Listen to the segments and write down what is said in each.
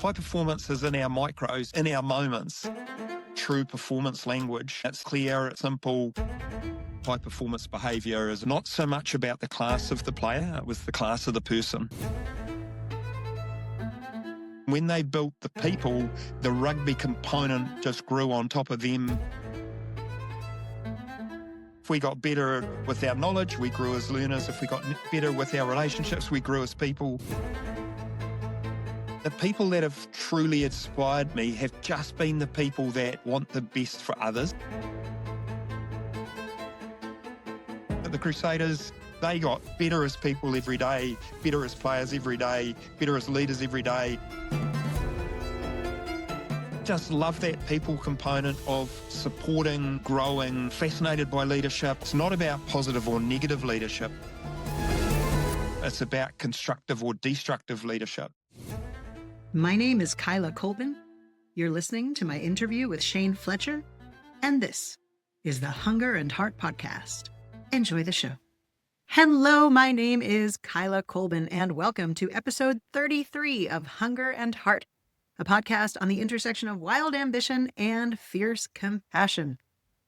High performance is in our micros, in our moments. True performance language. It's clear, it's simple. High performance behaviour is not so much about the class of the player, it was the class of the person. When they built the people, the rugby component just grew on top of them. If we got better with our knowledge, we grew as learners. If we got better with our relationships, we grew as people. The people that have truly inspired me have just been the people that want the best for others. At the Crusaders, they got better as people every day, better as players every day, better as leaders every day. Just love that people component of supporting, growing, fascinated by leadership. It's not about positive or negative leadership. It's about constructive or destructive leadership. My name is Kyla Colbin. You're listening to my interview with Shane Fletcher, and this is the Hunger and Heart Podcast. Enjoy the show. Hello, my name is Kyla Colbin, and welcome to episode 33 of Hunger and Heart, a podcast on the intersection of wild ambition and fierce compassion.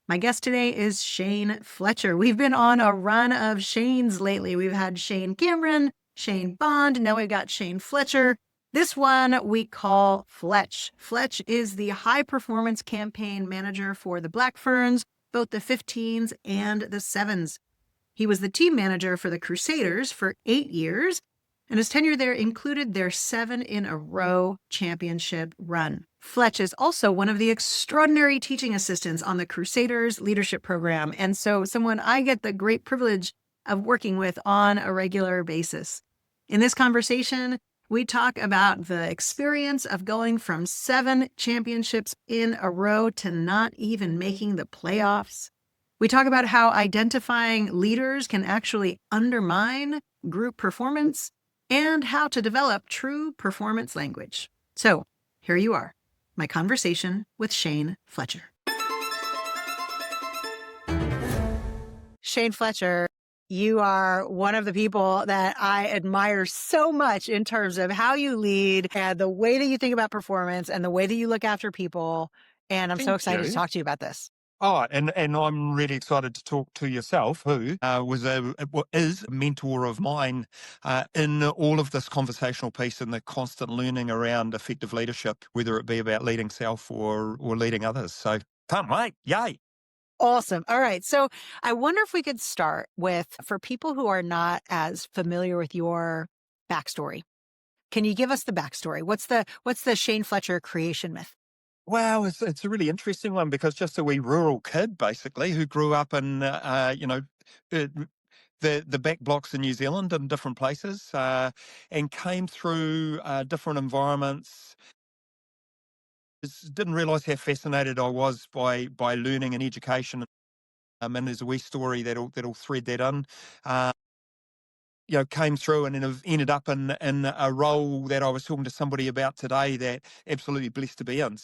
My guest today is Shane Fletcher. We've been on a run of Shanes lately. We've had Shane Cameron, Shane Bond, now we've got Shane Fletcher. This one we call Fletch. Fletch is the high performance campaign manager for the Black Ferns, both the 15s and the 7s. He was the team manager for the Crusaders for 8 years, and his tenure there included their 7-in-a-row championship run. Fletch is also one of the extraordinary teaching assistants on the Crusaders Leadership Programme, and so someone I get the great privilege of working with on a regular basis. In this conversation, we talk about the experience of going from 7 championships in a row to not even making the playoffs. We talk about how identifying leaders can actually undermine group performance and how to develop true performance language. So here you are, my conversation with Shane Fletcher. Shane Fletcher, you are one of the people that I admire so much in terms of how you lead and the way that you think about performance and the way that you look after people. And I'm so excited to talk to you about this. Oh, and I'm really excited to talk to yourself, who is a mentor of mine in all of this conversational piece and the constant learning around effective leadership, whether it be about leading self or leading others. So can't wait. Yay. Awesome. All right. So I wonder if we could start with, for people who are not as familiar with your backstory, can you give us the backstory? What's the Shane Fletcher creation myth? Wow, it's a really interesting one because just a wee rural kid, basically, who grew up in, the back blocks in New Zealand and different places, and came through different environments. Didn't realise how fascinated I was by learning and education. And there's a wee story that'll thread that in. Came through and then ended up in a role that I was talking to somebody about today that absolutely blessed to be in.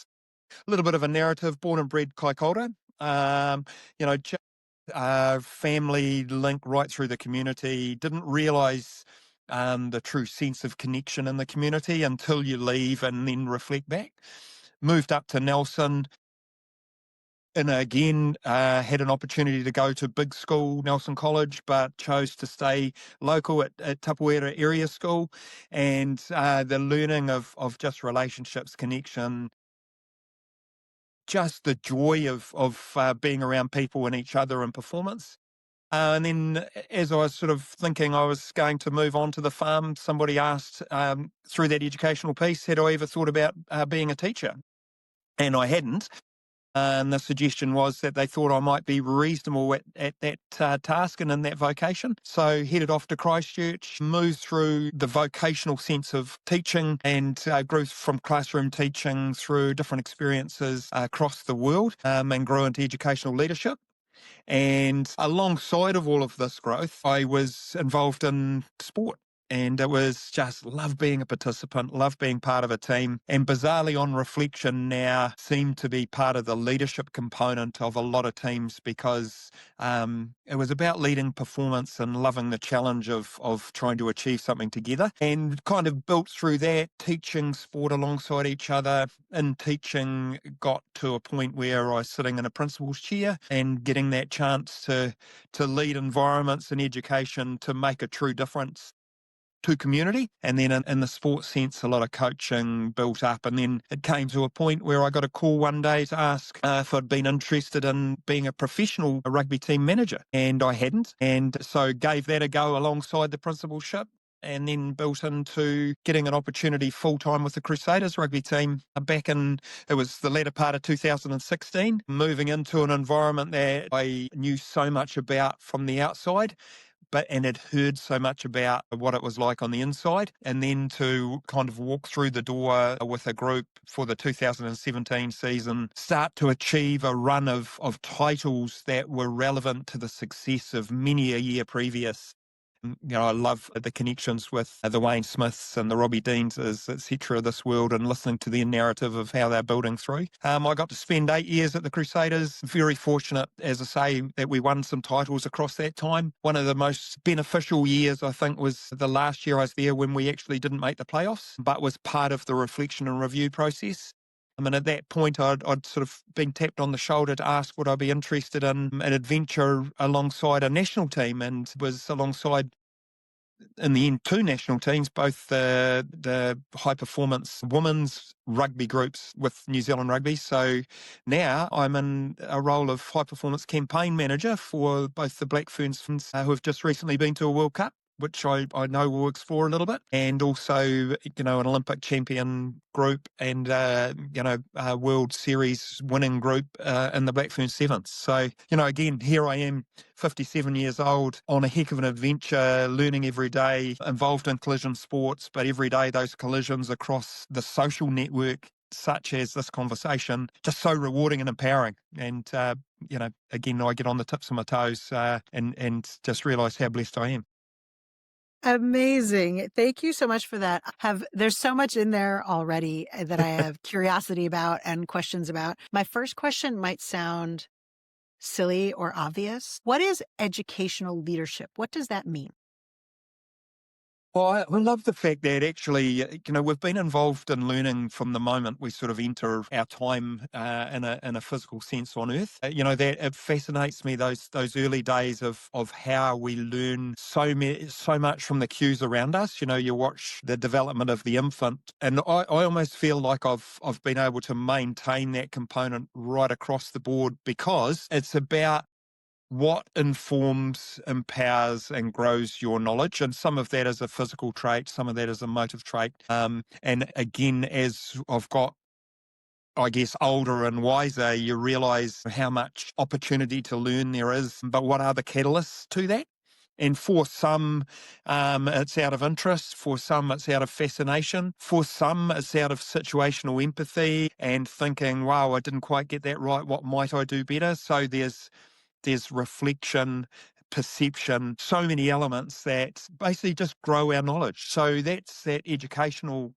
A little bit of a narrative, born and bred Kaikoura, family link right through the community. Didn't realise the true sense of connection in the community until you leave and then reflect back. Moved up to Nelson, and again, had an opportunity to go to big school, Nelson College, but chose to stay local at Tapuera Area School. And the learning of just relationships, connection, just the joy of being around people and each other and performance. And then as I was sort of thinking I was going to move on to the farm, somebody asked through that educational piece, had I ever thought about being a teacher? And I hadn't. And the suggestion was that they thought I might be reasonable at that task and in that vocation. So headed off to Christchurch, moved through the vocational sense of teaching and grew from classroom teaching through different experiences across the world and grew into educational leadership. And alongside of all of this growth, I was involved in sport. And it was just love being a participant, love being part of a team. And bizarrely, on reflection now, seemed to be part of the leadership component of a lot of teams because it was about leading performance and loving the challenge of trying to achieve something together. And kind of built through that, teaching sport alongside each other. In teaching, got to a point where I was sitting in a principal's chair and getting that chance to lead environments in education to make a true difference to community. And then in the sports sense, a lot of coaching built up. And then it came to a point where I got a call one day to ask if I'd been interested in being a professional rugby team manager. And I hadn't. And so gave that a go alongside the principalship. And then built into getting an opportunity full-time with the Crusaders rugby team back in, it was the latter part of 2016, moving into an environment that I knew so much about from the outside and had heard so much about what it was like on the inside, and then to kind of walk through the door with a group for the 2017 season, start to achieve a run of titles that were relevant to the success of many a year previous. I love the connections with the Wayne Smiths and the Robbie Deanses, etc. of this world, and listening to their narrative of how they're building through. I got to spend 8 years at the Crusaders. Very fortunate, as I say, that we won some titles across that time. One of the most beneficial years, I think, was the last year I was there when we actually didn't make the playoffs, but was part of the reflection and review process. At that point, I'd sort of been tapped on the shoulder to ask would I be interested in an adventure alongside a national team, and was alongside, in the end, two national teams, both the high-performance women's rugby groups with New Zealand Rugby. So now I'm in a role of high-performance campaign manager for both the Black Ferns, who have just recently been to a World Cup, which I know we'll explore a little bit, and also, an Olympic champion group and, a World Series winning group in the Black Ferns Sevens. So, again, here I am, 57 years old, on a heck of an adventure, learning every day, involved in collision sports, but every day those collisions across the social network, such as this conversation, just so rewarding and empowering. And, again, I get on the tips of my toes and just realise how blessed I am. Amazing. Thank you so much for that. There's so much in there already that I have curiosity about and questions about. My first question might sound silly or obvious. What is educational leadership? What does that mean? Well, I love the fact that actually, we've been involved in learning from the moment we sort of enter our time in a physical sense on Earth. That it fascinates me, those early days of how we learn so much from the cues around us. You watch the development of the infant, and I almost feel like I've been able to maintain that component right across the board, because it's about what informs, empowers, and grows your knowledge. And some of that is a physical trait, some of that is a motive trait. And again, as I've got, I guess, older and wiser, you realize how much opportunity to learn there is, but what are the catalysts to that? And for some, it's out of interest. For some, it's out of fascination. For some, it's out of situational empathy and thinking, wow, I didn't quite get that right. What might I do better? So there's reflection, perception, so many elements that basically just grow our knowledge. So that's that educational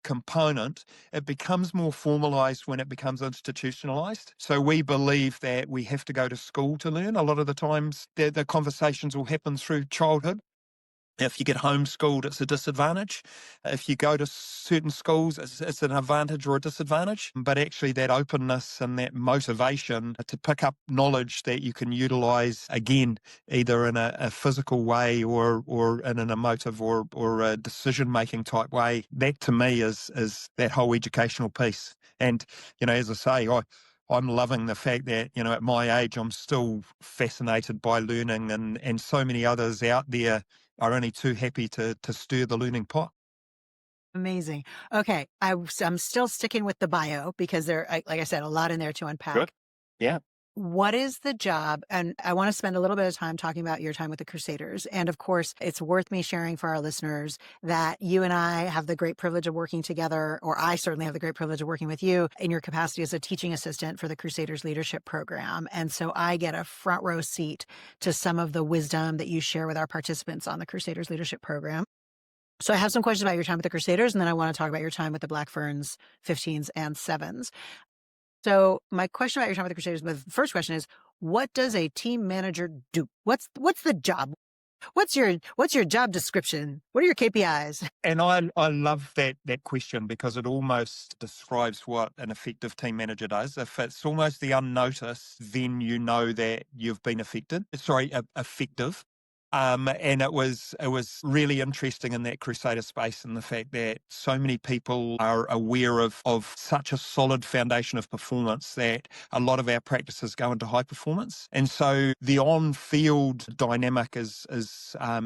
component. It becomes more formalized when it becomes institutionalized. So we believe that we have to go to school to learn. A lot of the times the conversations will happen through childhood. If you get homeschooled, it's a disadvantage. If you go to certain schools, it's an advantage or a disadvantage. But actually that openness and that motivation to pick up knowledge that you can utilize, again, either in a physical way or in an emotive or a decision-making type way, that to me is that whole educational piece. And, as I say, I'm loving the fact that, at my age, I'm still fascinated by learning, and so many others out there are only too happy to stir the learning pot. Amazing. Okay. I'm still sticking with the bio because like I said, a lot in there to unpack. Good. Yeah. What is the job? And I want to spend a little bit of time talking about your time with the Crusaders. And of course, it's worth me sharing for our listeners that you and I have the great privilege of working together, or I certainly have the great privilege of working with you in your capacity as a teaching assistant for the Crusaders Leadership Program. And so I get a front row seat to some of the wisdom that you share with our participants on the Crusaders Leadership Program. So I have some questions about your time with the Crusaders, and then I want to talk about your time with the Black Ferns 15s and 7s. So my question about your time with the Crusaders, the first question is, what does a team manager do? What's the job? What's your job description? What are your KPIs? And I love that question because it almost describes what an effective team manager does. If it's almost the unnoticed, then you know that you've been effective. And it was really interesting in that Crusader space, and the fact that so many people are aware of such a solid foundation of performance that a lot of our practices go into high performance. And so the on-field dynamic is our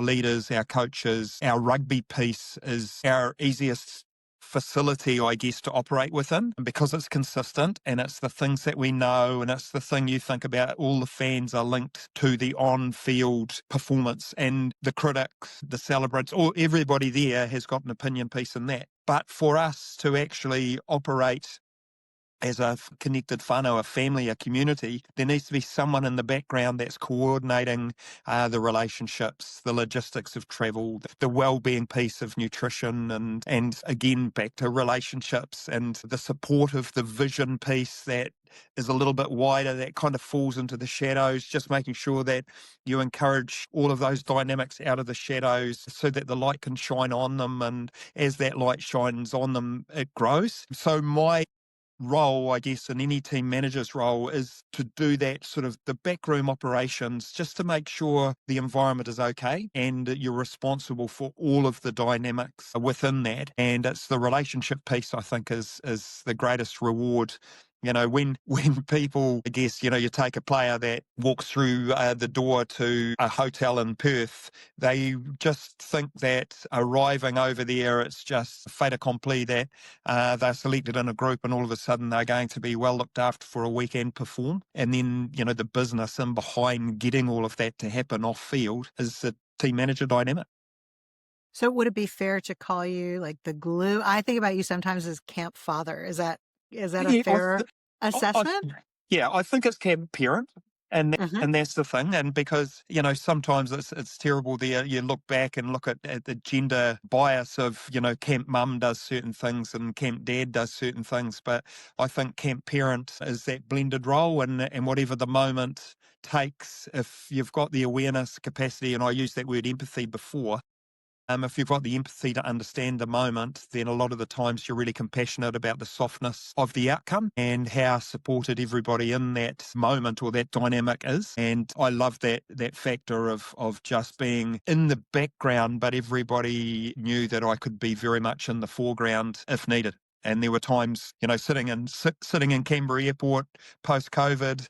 leaders, our coaches, our rugby piece is our easiest facility, I guess, to operate within, because it's consistent and it's the things that we know, and it's the thing you think about. All the fans are linked to the on-field performance, and the critics, the celebrants, or everybody there has got an opinion piece in that. But for us to actually operate as a connected whānau, a family, a community, there needs to be someone in the background that's coordinating the relationships, the logistics of travel, the well-being piece of nutrition, and again, back to relationships, and the support of the vision piece that is a little bit wider, that kind of falls into the shadows, just making sure that you encourage all of those dynamics out of the shadows so that the light can shine on them, and as that light shines on them, it grows. So my role, I guess, in any team manager's role is to do that sort of the backroom operations, just to make sure the environment is okay and you're responsible for all of the dynamics within that. And it's the relationship piece, I think, is the greatest reward. When people, I guess, you take a player that walks through the door to a hotel in Perth, they just think that arriving over there, it's just fait accompli, that they're selected in a group and all of a sudden they're going to be well looked after for a weekend perform. And then, the business in behind getting all of that to happen off field is the team manager dynamic. So would it be fair to call you like the glue? I think about you sometimes as camp father. Is that a Yeah, fair I, assessment? yeah, I think it's camp parent. And Hmm. and that's the thing. And because, sometimes it's terrible there. You look back and look at the gender bias of, camp mum does certain things and camp dad does certain things. But I think camp parent is that blended role, and whatever the moment takes, if you've got the awareness capacity, and I used that word empathy before, if you've got the empathy to understand the moment, then a lot of the times you're really compassionate about the softness of the outcome and how supported everybody in that moment or that dynamic is. And I love that factor of just being in the background, but everybody knew that I could be very much in the foreground if needed. And there were times, sitting in Canberra Airport post COVID,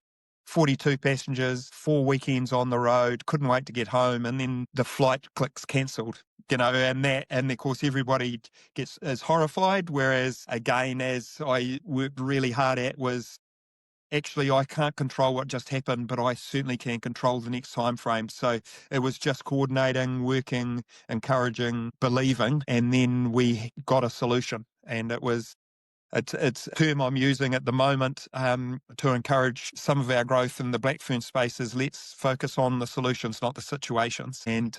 42 passengers, 4 weekends on the road, couldn't wait to get home, and then the flight clicks cancelled. And of course everybody is horrified. Whereas again, as I worked really hard at, was actually I can't control what just happened, but I certainly can control the next time frame. So it was just coordinating, working, encouraging, believing, and then we got a solution. And it's a term I'm using at the moment to encourage some of our growth in the Black Fern spaces. Let's focus on the solutions, not the situations. And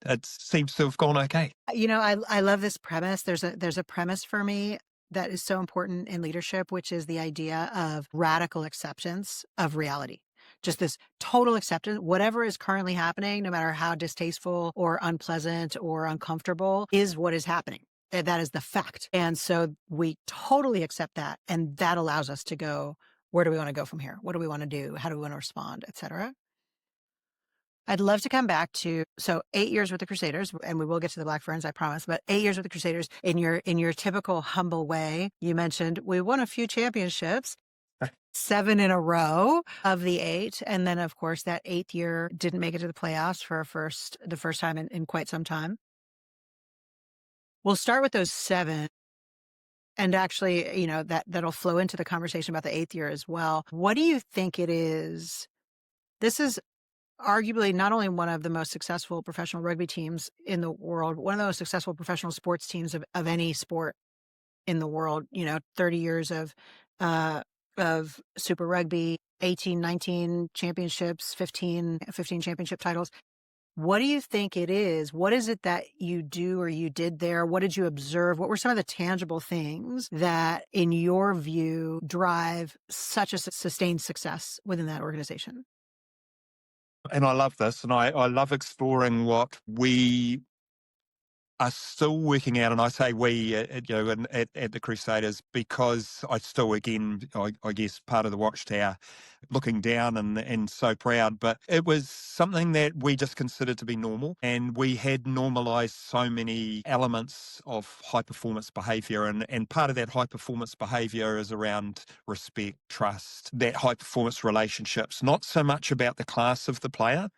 it seems to have gone okay. I love this premise. There's a premise for me that is so important in leadership, which is the idea of radical acceptance of reality. Just this total acceptance, whatever is currently happening, no matter how distasteful or unpleasant or uncomfortable, is what is happening. That is the fact. And so we totally accept that. And that allows us to go, where do we want to go from here? What do we want to do? How do we want to respond, et cetera? I'd love to come back to, so 8 years with the Crusaders, and we will get to the Black Ferns, I promise, but 8 years with the Crusaders in your typical humble way. You mentioned we won a few championships, 7 in a row of the 8. And then of course that 8th year didn't make it to the playoffs for the first time in quite some time. We'll start with those 7. And actually, that'll flow into the conversation about the 8th year as well. What do you think it is? This is arguably not only one of the most successful professional rugby teams in the world, but one of the most successful professional sports teams of any sport in the world. 30 years of Super Rugby, 18, 19 championships, 15 championship titles. What do you think it is? What is it that you do or you did there? What did you observe? What were some of the tangible things that, in your view, drive such a sustained success within that organization? And I love this, and I love exploring what we are still working out, and I say we, at the Crusaders, because I still, again, I guess, part of the watchtower, looking down and so proud. But it was something that we just considered to be normal, and we had normalized so many elements of high performance behavior, and part of that high performance behavior is around respect, trust, that high performance relationships, not so much about the class of the player.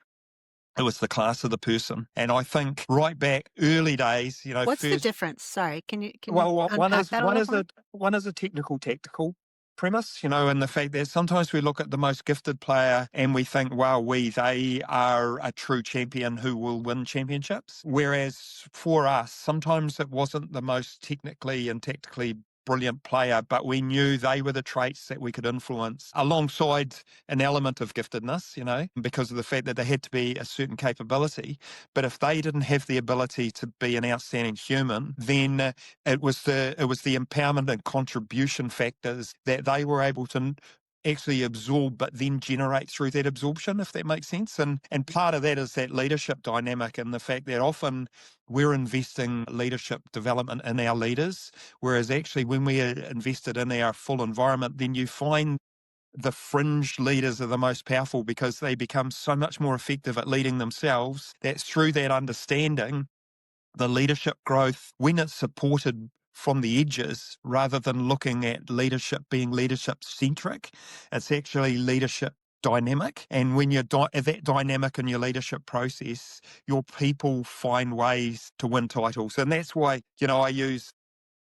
It was the class of the person. And I think right back early days, What's the first, difference? Sorry, can you well, one unpack is that a little for me? one is a technical tactical premise, and the fact that sometimes we look at the most gifted player and we think, wow, they are a true champion who will win championships. Whereas for us, sometimes it wasn't the most technically and tactically brilliant player, but we knew they were the traits that we could influence alongside an element of giftedness, because of the fact that they had to be a certain capability. But if they didn't have the ability to be an outstanding human, then it was the empowerment and contribution factors that they were able to actually absorb, but then generate through that absorption, if that makes sense. And part of that is that leadership dynamic, and the fact that often we're investing leadership development in our leaders, whereas actually when we are invested in our full environment, then you find the fringe leaders are the most powerful because they become so much more effective at leading themselves. That's through that understanding, the leadership growth, when it's supported from the edges, rather than looking at leadership being leadership centric, it's actually leadership dynamic. And when you're that dynamic in your leadership process, your people find ways to win titles. And that's why, I use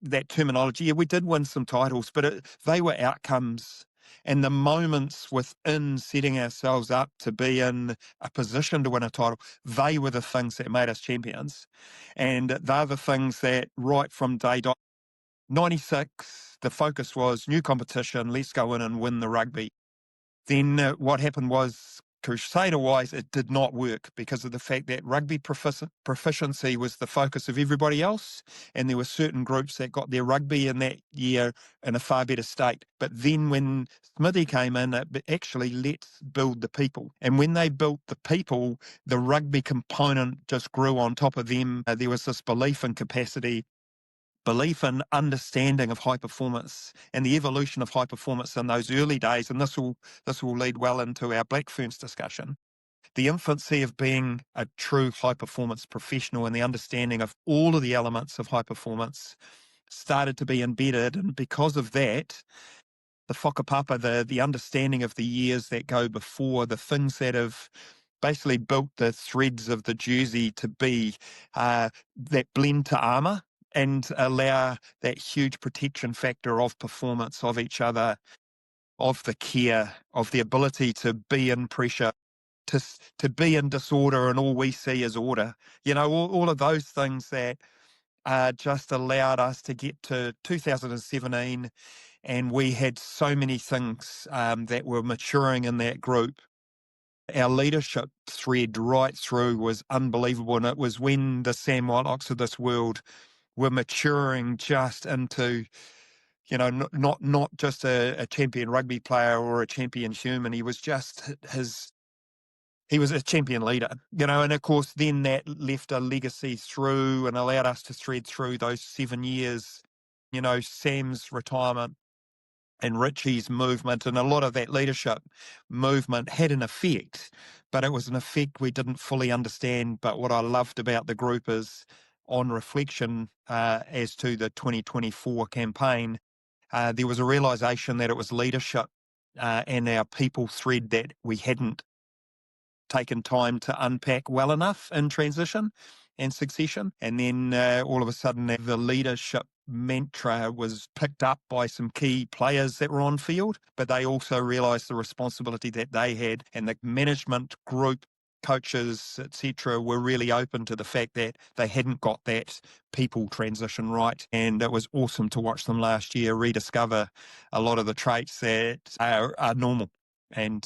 that terminology. Yeah, we did win some titles, but they were outcomes. And the moments within setting ourselves up to be in a position to win a title, they were the things that made us champions. And they're the things that right from day 96, the focus was new competition, let's go in and win the rugby. Then what happened was, Crusader-wise, it did not work because of the fact that rugby proficiency was the focus of everybody else, and there were certain groups that got their rugby in that year in a far better state. But then when Smithy came in, it actually let's build the people. And when they built the people, the rugby component just grew on top of them. There was this belief in capacity, belief and understanding of high performance and the evolution of high performance in those early days. And this will lead well into our Black Ferns discussion. The infancy of being a true high performance professional and the understanding of all of the elements of high performance started to be embedded. And because of that, the whakapapa, the understanding of the years that go before, the things that have basically built the threads of the jersey to be that blend to armour and allow that huge protection factor of performance of each other, of the care, of the ability to be in pressure, to be in disorder, and all we see is order. All of those things that just allowed us to get to 2017, and we had so many things that were maturing in that group. Our leadership thread right through was unbelievable, and it was when the Sam Whitelocks of this world were maturing just into, not just a champion rugby player or a champion human. He was just he was a champion leader, and of course then that left a legacy through and allowed us to thread through those 7 years, Sam's retirement and Richie's movement, and a lot of that leadership movement had an effect, but it was an effect we didn't fully understand. But what I loved about the group is, on reflection, as to the 2024 campaign, there was a realization that it was leadership and our people thread that we hadn't taken time to unpack well enough in transition and succession. And then all of a sudden, the leadership mantra was picked up by some key players that were on field, but they also realised the responsibility that they had, and the management group, coaches, etc., were really open to the fact that they hadn't got that people transition right. And it was awesome to watch them last year rediscover a lot of the traits that are normal. And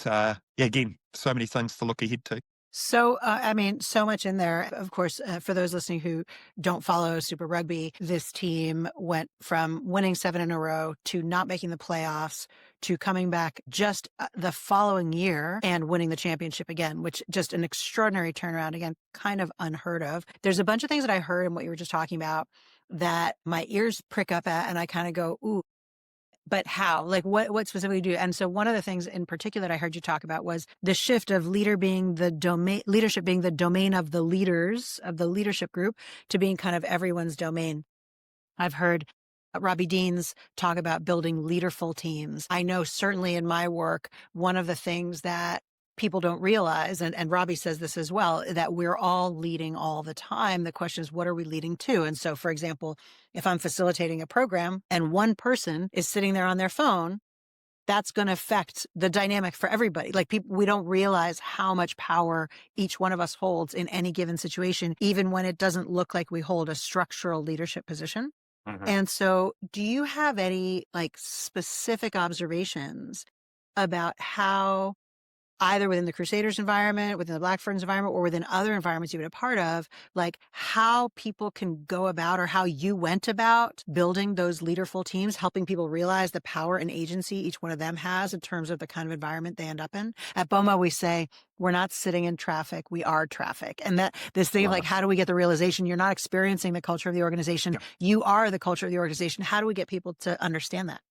again, so many things to look ahead to. So, I mean, so much in there. Of course, for those listening who don't follow Super Rugby, this team went from winning 7 in a row to not making the playoffs to coming back just the following year and winning the championship again, which just an extraordinary turnaround. Again, kind of unheard of. There's a bunch of things that I heard in what you were just talking about that my ears prick up at, and I kind of go, ooh, but how? Like what specifically do? And so one of the things in particular that I heard you talk about was the shift of leadership being the domain of the leaders of the leadership group to being kind of everyone's domain. I've heard Robbie Deans talk about building leaderful teams. I know certainly in my work, one of the things that people don't realize, and Robbie says this as well, that we're all leading all the time. The question is, what are we leading to? And so, for example, if I'm facilitating a program and one person is sitting there on their phone, that's going to affect the dynamic for everybody. Like we don't realize how much power each one of us holds in any given situation, even when it doesn't look like we hold a structural leadership position. Mhm. And so do you have any like specific observations about how either within the Crusaders environment, within the Black Ferns environment, or within other environments you've been a part of, like how people can go about or how you went about building those leaderful teams, helping people realize the power and agency each one of them has in terms of the kind of environment they end up in? At BOMA, we say, we're not sitting in traffic, we are traffic. And that this thing of like, Right. how do we get the realization you're not experiencing the culture of the organization, you are the culture of the organization. How do we get people to understand that?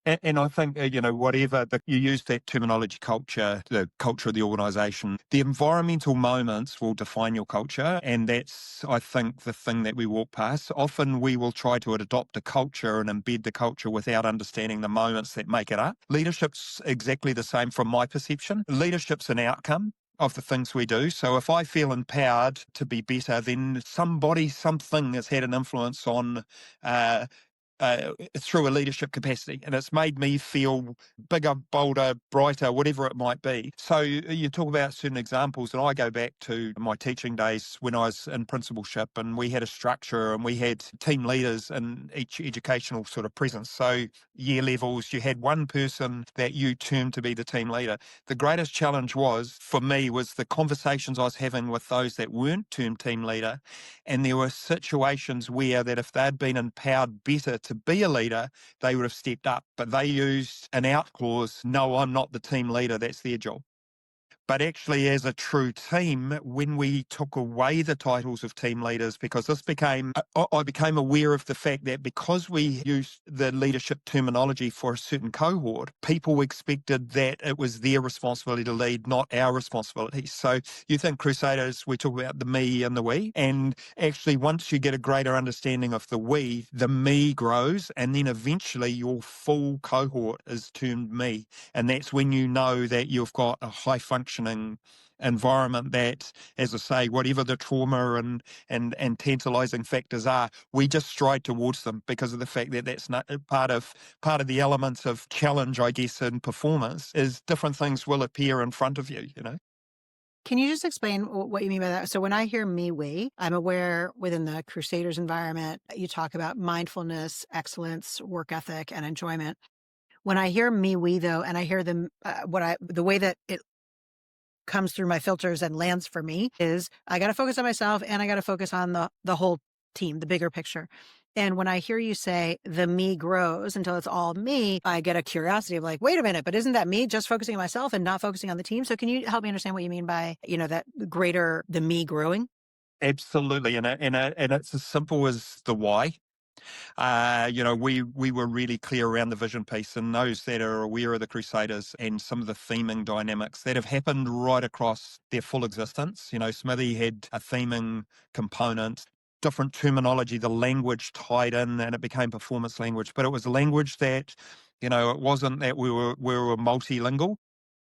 And I think, whatever you use that terminology, culture, the culture of the organisation, the environmental moments will define your culture. And that's, I think, the thing that we walk past. Often we will try to adopt a culture and embed the culture without understanding the moments that make it up. Leadership's exactly the same from my perception. Leadership's an outcome of the things we do. So if I feel empowered to be better, then something has had an influence on through a leadership capacity, and it's made me feel bigger, bolder, brighter, whatever it might be. So you talk about certain examples, and I go back to my teaching days when I was in principalship, and we had a structure and we had team leaders in each educational sort of presence. So year levels, you had one person that you termed to be the team leader. The greatest challenge for me was the conversations I was having with those that weren't termed team leader, and there were situations where that if they'd been empowered better to be a leader, they would have stepped up. But they used an out clause, no, I'm not the team leader, that's their job. But actually, as a true team, when we took away the titles of team leaders, because I became aware of the fact that because we used the leadership terminology for a certain cohort, people expected that it was their responsibility to lead, not our responsibility. So you think Crusaders, we talk about the me and the we, and actually once you get a greater understanding of the we, the me grows, and then eventually your full cohort is termed me. And that's when you know that you've got a high functioning environment that, as I say, whatever the trauma and tantalizing factors are, we just stride towards them because of the fact that that's not part of the elements of challenge, I guess, in performance is different things will appear in front of you, you know. Can you just explain what you mean by that? So when I hear me, we, I'm aware within the Crusaders environment, you talk about mindfulness, excellence, work ethic, and enjoyment. When I hear me, we though, and I hear them, the way that it comes through my filters and lands for me is I got to focus on myself and I got to focus on the whole team, the bigger picture. And when I hear you say the me grows until it's all me, I get a curiosity of like, wait a minute, but isn't that me just focusing on myself and not focusing on the team? So can you help me understand what you mean by, that greater, the me growing? Absolutely, and it's as simple as the why. We were really clear around the vision piece, and those that are aware of the Crusaders and some of the theming dynamics that have happened right across their full existence. Smithy had a theming component, different terminology, the language tied in, and it became performance language. But it was language that, it wasn't that we were multilingual.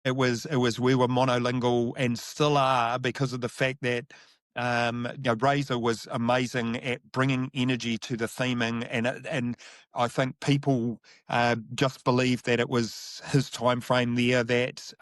It was we were monolingual and still are because of the fact that Razor was amazing at bringing energy to the theming, and I think people just believed that it was his time frame there that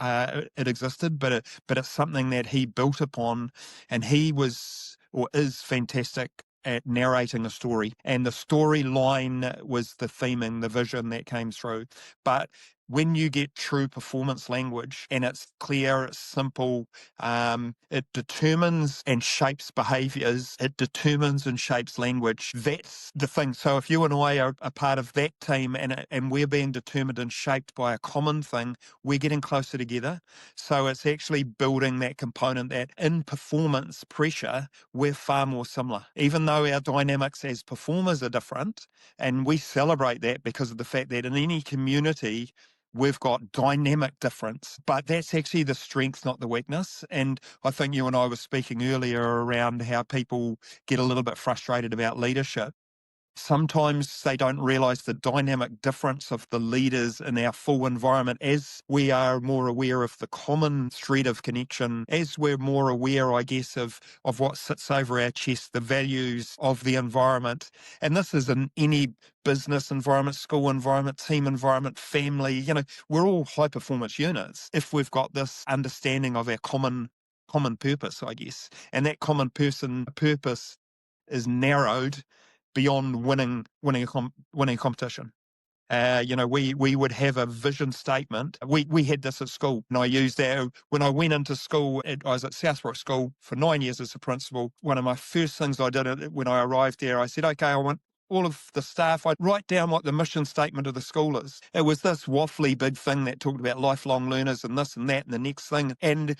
it existed, but it's something that he built upon, and he was or is fantastic at narrating a story, and the storyline was the theming, the vision that came through. But when you get true performance language and it's clear, it's simple, it determines and shapes behaviors, it determines and shapes language. That's the thing. So if you and I are a part of that team and we're being determined and shaped by a common thing, we're getting closer together. So it's actually building that component that in performance pressure, we're far more similar. Even though our dynamics as performers are different, and we celebrate that because of the fact that in any community, we've got dynamic difference, but that's actually the strength, not the weakness. And I think you and I were speaking earlier around how people get a little bit frustrated about leadership. Sometimes they don't realize the dynamic difference of the leaders in our full environment. As we are more aware of the common thread of connection, as we're more aware, I guess, of what sits over our chest, the values of the environment. And this is in any business environment, school environment, team environment, family. We're all high performance units if we've got this understanding of our common purpose, I guess. And that common purpose is narrowed beyond winning a competition. We would have a vision statement. We had this at school, and I used that when I went into school. I was at Southbrook School for 9 years as a principal. One of my first things I did when I arrived there, I said, "Okay, I want all of the staff. I'd write down what the mission statement of the school is." It was this waffly big thing that talked about lifelong learners and this and that and the next thing, and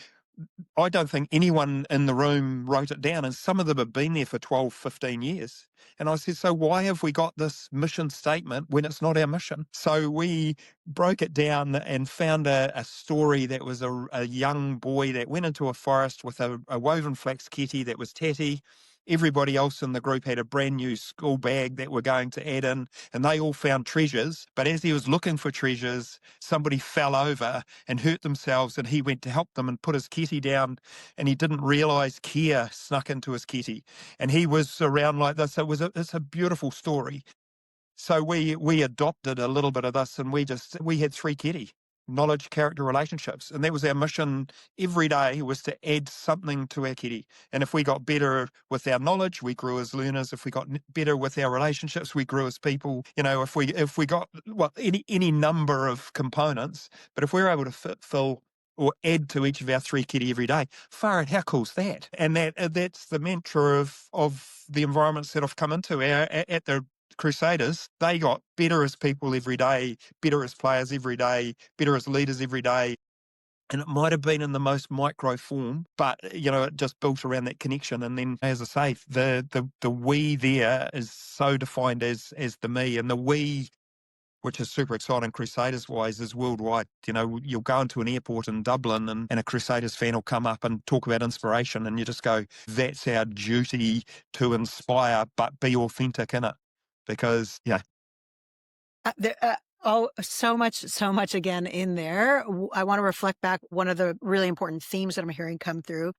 I don't think anyone in the room wrote it down, and some of them have been there for 12, 15 years. And I said, so why have we got this mission statement when it's not our mission? So we broke it down and found a story that was a young boy that went into a forest with a woven flax kitty that was tatty. Everybody else in the group had a brand new school bag that we're going to add in, and they all found treasures. But as he was looking for treasures, somebody fell over and hurt themselves, and he went to help them and put his kitty down, and he didn't realise Kia snuck into his kitty, and he was around like this. It's a beautiful story. So we adopted a little bit of this, and we had 3 kitty: knowledge, character, relationships. And that was our mission every day, was to add something to our kitty. And if we got better with our knowledge, we grew as learners. If we got better with our relationships, we grew as people. If we got any number of components, but if we're able to fill or add to each of our 3 kitty every day, far out, how cool's that? And that's the mantra of the environments that I've come into at the Crusaders. They got better as people every day, better as players every day, better as leaders every day. And it might have been in the most micro form, but it just built around that connection. And then, as I say, the we there is so defined as the me, and the we, which is super exciting Crusaders wise, is worldwide. You'll go into an airport in Dublin and a Crusaders fan will come up and talk about inspiration, and you just go, that's our duty, to inspire, but be authentic in it. Because, So much again in there. I want to reflect back. One of the really important themes that I'm hearing come through.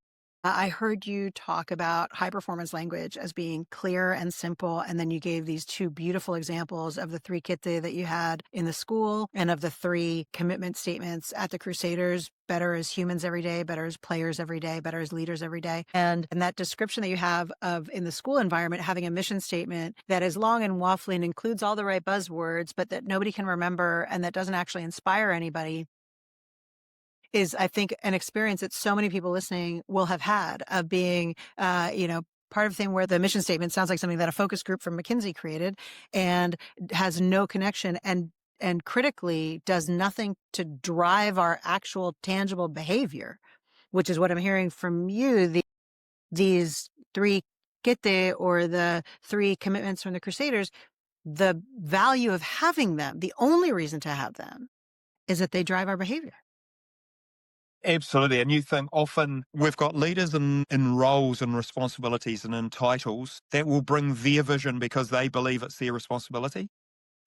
I heard you talk about high performance language as being clear and simple. And then you gave these 2 beautiful examples of the 3 kite that you had in the school and of the 3 commitment statements at the Crusaders: better as humans every day, better as players every day, better as leaders every day. And that description that you have of in the school environment, having a mission statement that is long and waffly and includes all the right buzzwords, but that nobody can remember and that doesn't actually inspire anybody, is, I think, an experience that so many people listening will have had of being, part of the thing where the mission statement sounds like something that a focus group from McKinsey created and has no connection and critically does nothing to drive our actual tangible behavior, which is what I'm hearing from you. These 3 kite, or the 3 commitments from the Crusaders, the value of having them, the only reason to have them, is that they drive our behavior. absolutely. And you think often we've got leaders in roles and responsibilities and in titles that will bring their vision because they believe it's their responsibility.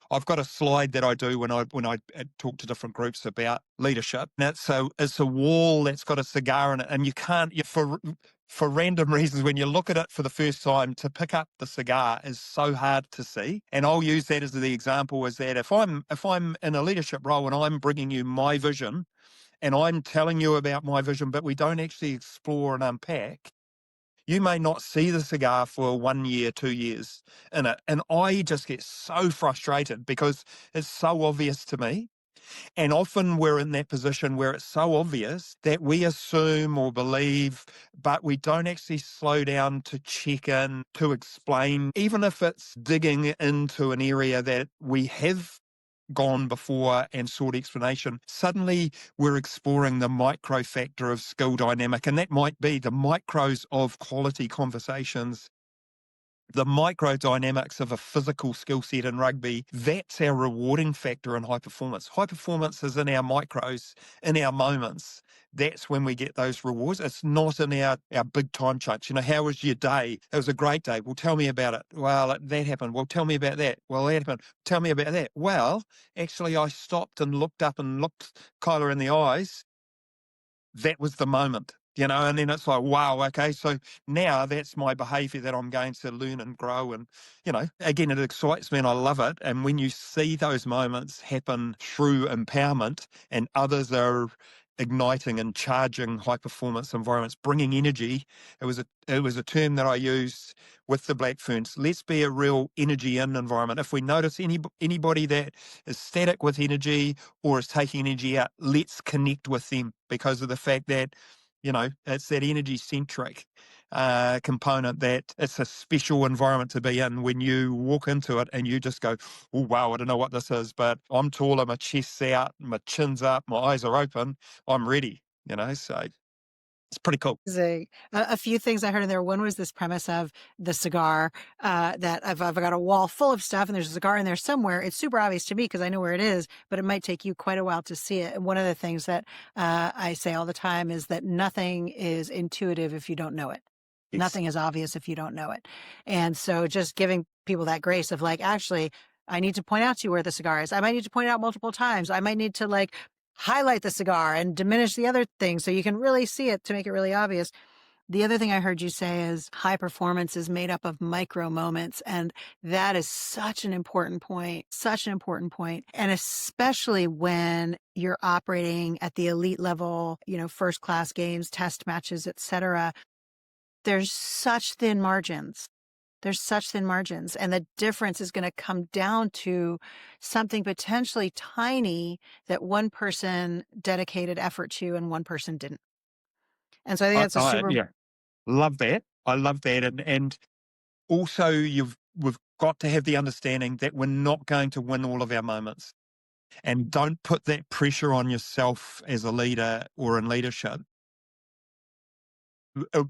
I've got a slide that I do when I talk to different groups about leadership. And it's a wall that's got a cigar in it, and you can't, for random reasons, when you look at it for the first time, to pick up the cigar is so hard to see. And I'll use that as the example, is that if I'm in a leadership role and I'm bringing you my vision and I'm telling you about my vision, but we don't actually explore and unpack, you may not see the cigar for 1 year, 2 years in it. And I just get so frustrated because it's so obvious to me. And often we're in that position where it's so obvious that we assume or believe, but we don't actually slow down to check in, to explain, even if it's digging into an area that we have gone before and sought explanation. Suddenly we're exploring the micro factor of skill dynamic, and that might be the micros of quality conversations, the micro dynamics of a physical skill set in rugby. That's our rewarding factor in high performance. High performance is in our micros, in our moments. That's when we get those rewards. It's not in our big time chunks. How was your day? It was a great day. Well, tell me about it. Well, that happened. Well, tell me about that. Well, that happened. Tell me about that. Well, actually, I stopped and looked up and looked Kyla in the eyes. That was the moment, and then it's like, wow, okay, so now that's my behavior that I'm going to learn and grow. And, again, it excites me and I love it. And when you see those moments happen through empowerment and others are igniting and charging high performance environments, bringing energy, it was a term that I used with the Black Ferns. Let's be a real energy in environment. If we notice anybody that is static with energy or is taking energy out, let's connect with them, because of the fact that, it's that energy centric component, that it's a special environment to be in when you walk into it and you just go, oh, wow, I don't know what this is, but I'm taller, my chest's out, my chin's up, my eyes are open, I'm ready, so it's pretty cool. Amazing. A few things I heard in there. One was this premise of the cigar, that I've got a wall full of stuff and there's a cigar in there somewhere. It's super obvious to me because I know where it is, but it might take you quite a while to see it. And one of the things that I say all the time is that nothing is intuitive if you don't know it. Yes. Nothing is obvious if you don't know it. And so just giving people that grace of like, actually, I need to point out to you where the cigar is. I might need to point it out multiple times. I might need to highlight the cigar and diminish the other thing so you can really see it to make it really obvious. The other thing I heard you say is high performance is made up of micro moments. And that is such an important point, such an important point. And especially when you're operating at the elite level, first class games, test matches, etc. There's such thin margins. There's such thin margins. And the difference is going to come down to something potentially tiny that one person dedicated effort to and one person didn't. And so I think that's a super. Yeah, love that. I love that. And also we've got to have the understanding that we're not going to win all of our moments. And don't put that pressure on yourself as a leader or in leadership.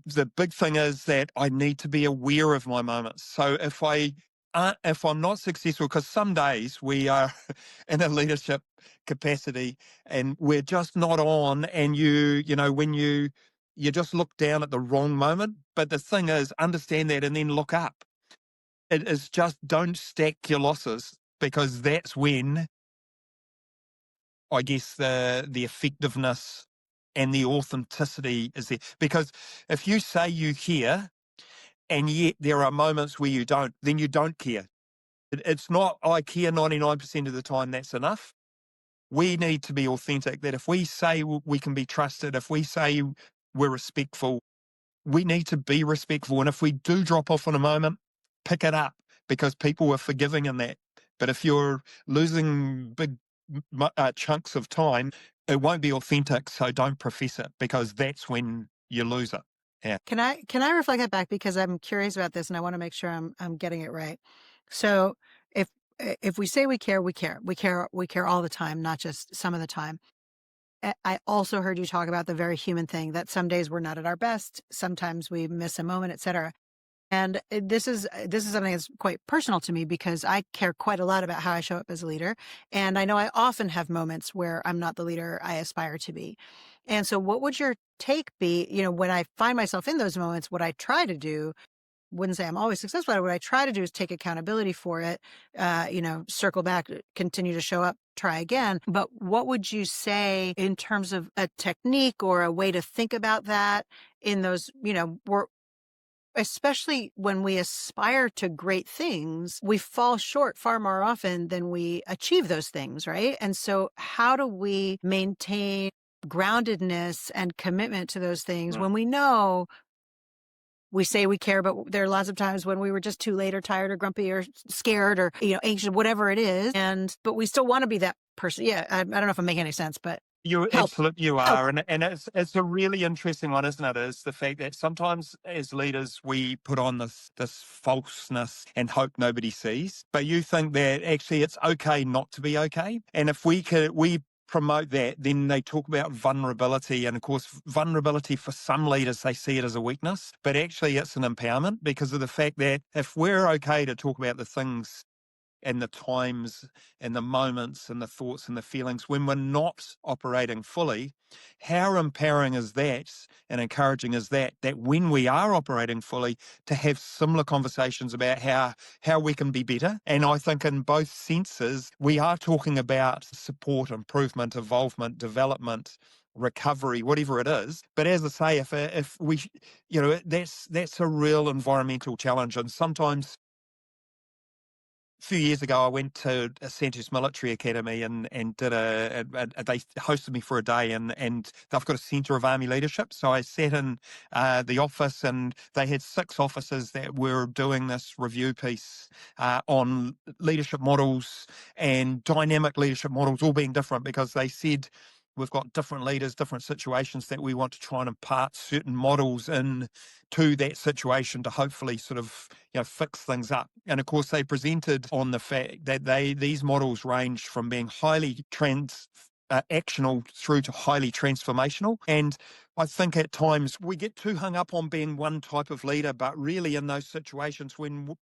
The big thing is that I need to be aware of my moments. So if I'm not successful, because some days we are in a leadership capacity and we're just not on, and when you just look down at the wrong moment. But the thing is, understand that and then look up. It is just, don't stack your losses, because that's when, I guess, the effectiveness and the authenticity is there. Because if you say you care and yet there are moments where you don't, then you don't care. It's not, I care 99% of the time, that's enough. We need to be authentic, that if we say we can be trusted, if we say we're respectful, we need to be respectful. And if we do drop off in a moment, pick it up, because people are forgiving in that. But if you're losing big chunks of time, it won't be authentic. So don't profess it, because that's when you lose it. Yeah. Can I reflect that back, because I'm curious about this and I want to make sure I'm getting it right. So if we say we care, we care. We care all the time, not just some of the time. I also heard you talk about the very human thing that some days we're not at our best, sometimes we miss a moment, etc. And this is something that's quite personal to me, because I care quite a lot about how I show up as a leader. And I know I often have moments where I'm not the leader I aspire to be. And so what would your take be, when I find myself in those moments? What I try to do, wouldn't say I'm always successful at it, what I try to do is take accountability for it, circle back, continue to show up, try again. But what would you say in terms of a technique or a way to think about that in those, especially when we aspire to great things, we fall short far more often than we achieve those things, right? And so how do we maintain groundedness and commitment to those things when we know We say we care, but there are lots of times when we were just too late or tired or grumpy or scared or, anxious, whatever it is. But we still want to be that person. Yeah. I don't know if I'm making any sense, but You help, absolutely you help. are, and it's a really interesting one, isn't it? Is the fact that sometimes as leaders we put on this falseness and hope nobody sees, but you think that actually it's okay not to be okay, and if we promote that, then they talk about vulnerability, and of course vulnerability for some leaders they see it as a weakness, but actually it's an empowerment because of the fact that if we're okay to talk about the things and the times and the moments and the thoughts and the feelings when we're not operating fully, how empowering is that and encouraging is that when we are operating fully to have similar conversations about how we can be better. And I think in both senses we are talking about support, improvement, involvement, development, recovery, whatever it is. But as I say, if we, that's a real environmental challenge. And sometimes a few years ago, I went to a Santos Military Academy and did they hosted me for a day, and they've got a Centre of Army Leadership. So I sat in the office, and they had 6 officers that were doing this review piece on leadership models and dynamic leadership models, all being different because they said we've got different leaders, different situations that we want to try and impart certain models in to that situation to hopefully sort of fix things up. And of course, they presented on the fact that these models range from being highly actional through to highly transformational. And I think at times we get too hung up on being one type of leader, but really in those situations when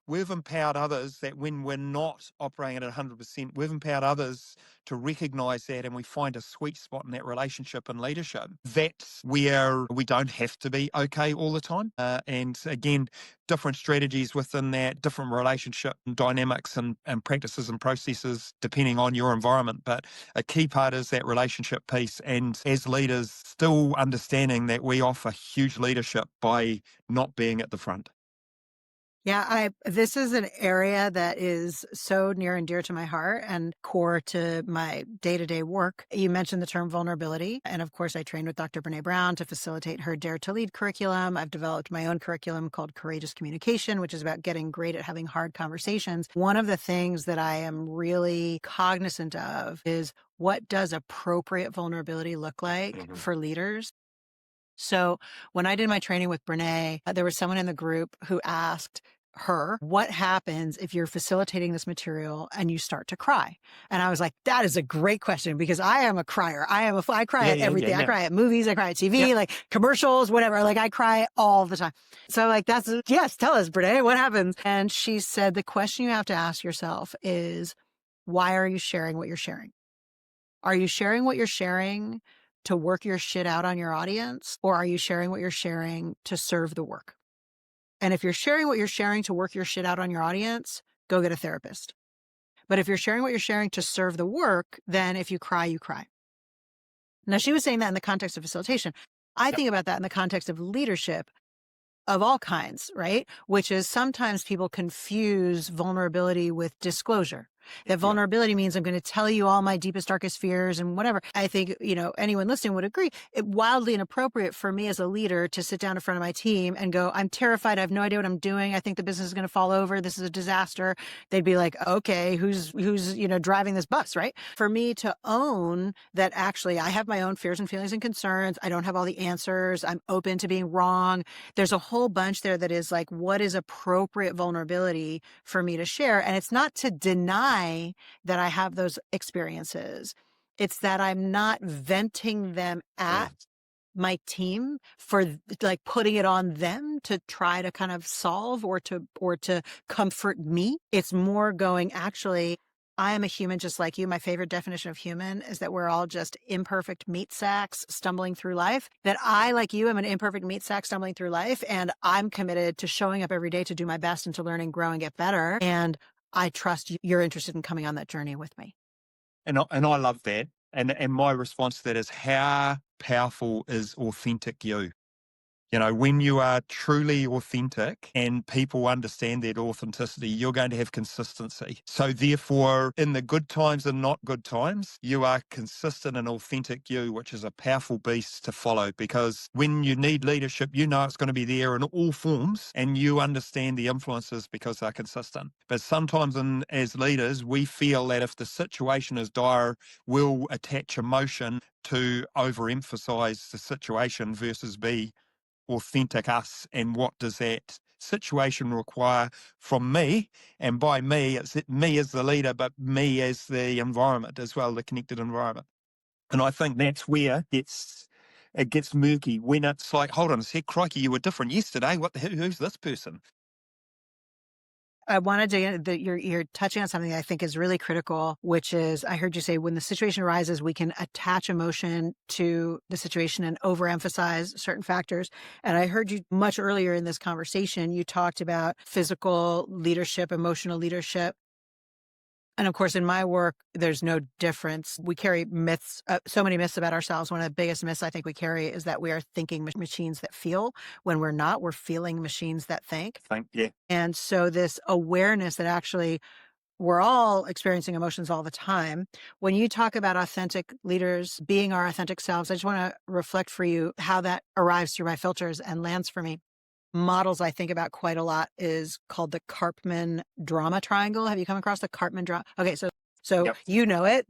we've empowered others, that when we're not operating at 100%, we've empowered others to recognize that, and we find a sweet spot in that relationship and leadership. That's where we don't have to be okay all the time. And again, different strategies within that, different relationship dynamics and practices and processes depending on your environment. But a key part is that relationship piece, and as leaders still understanding that we offer huge leadership by not being at the front. Yeah, this is an area that is so near and dear to my heart and core to my day-to-day work. You mentioned the term vulnerability. And of course, I trained with Dr. Brene Brown to facilitate her Dare to Lead curriculum. I've developed my own curriculum called Courageous Communication, which is about getting great at having hard conversations. One of the things that I am really cognizant of is what does appropriate vulnerability look like for leaders? So when I did my training with Brene, there was someone in the group who asked her, what happens if you're facilitating this material and you start to cry? And I was like, that is a great question because I am a crier. I cry at everything. I cry at movies. I cry at TV, like commercials, whatever. Like I cry all the time. So like, yes, tell us, Brene, what happens? And she said, the question you have to ask yourself is, why are you sharing what you're sharing? Are you sharing what you're sharing to work your shit out on your audience? Or are you sharing what you're sharing to serve the work? And if you're sharing what you're sharing to work your shit out on your audience, go get a therapist. But if you're sharing what you're sharing to serve the work, then if you cry, you cry. Now, she was saying that in the context of facilitation. I think about that in the context of leadership of all kinds, right? Which is sometimes people confuse vulnerability with disclosure. That vulnerability means I'm going to tell you all my deepest, darkest fears and whatever. I think, anyone listening would agree. It's wildly inappropriate for me as a leader to sit down in front of my team and go, I'm terrified. I have no idea what I'm doing. I think the business is going to fall over. This is a disaster. They'd be like, okay, who's driving this bus, right? For me to own that actually I have my own fears and feelings and concerns. I don't have all the answers. I'm open to being wrong. There's a whole bunch there that is like, what is appropriate vulnerability for me to share? And it's not to deny that I have those experiences. It's that I'm not venting them at my team for like putting it on them to try to kind of solve or to comfort me. It's more going, actually, I am a human just like you. My favorite definition of human is that we're all just imperfect meat sacks stumbling through life. That I, like you, am an imperfect meat sack stumbling through life. And I'm committed to showing up every day to do my best and to learn and grow and get better. And I trust you're interested in coming on that journey with me. And I love that. And my response to that is, how powerful is authentic you? When you are truly authentic and people understand that authenticity, you're going to have consistency. So therefore, in the good times and not good times, you are consistent and authentic you, which is a powerful beast to follow, because when you need leadership, it's going to be there in all forms and you understand the influences because they're consistent. But sometimes as leaders, we feel that if the situation is dire, we'll attach emotion to overemphasize the situation versus be authentic us. And what does that situation require from me? And by me, it's me as the leader, but me as the environment as well, the connected environment. And I think that's where it gets murky, when it's like, hold on a sec, crikey, you were different yesterday. Who's this person? I wanted to, you're touching on something I think is really critical, which is, I heard you say, when the situation arises, we can attach emotion to the situation and overemphasize certain factors. And I heard you much earlier in this conversation, you talked about physical leadership, emotional leadership. And of course, in my work, there's no difference. We carry myths, so many myths about ourselves. One of the biggest myths I think we carry is that we are thinking machines that feel. When we're not, we're feeling machines that think. Yeah. And so this awareness that actually we're all experiencing emotions all the time. When you talk about authentic leaders being our authentic selves, I just want to reflect for you how that arrives through my filters and lands for me. Models I think about quite a lot is called the Karpman drama triangle. Have you come across the Karpman drama? Okay, so Yep. you know it.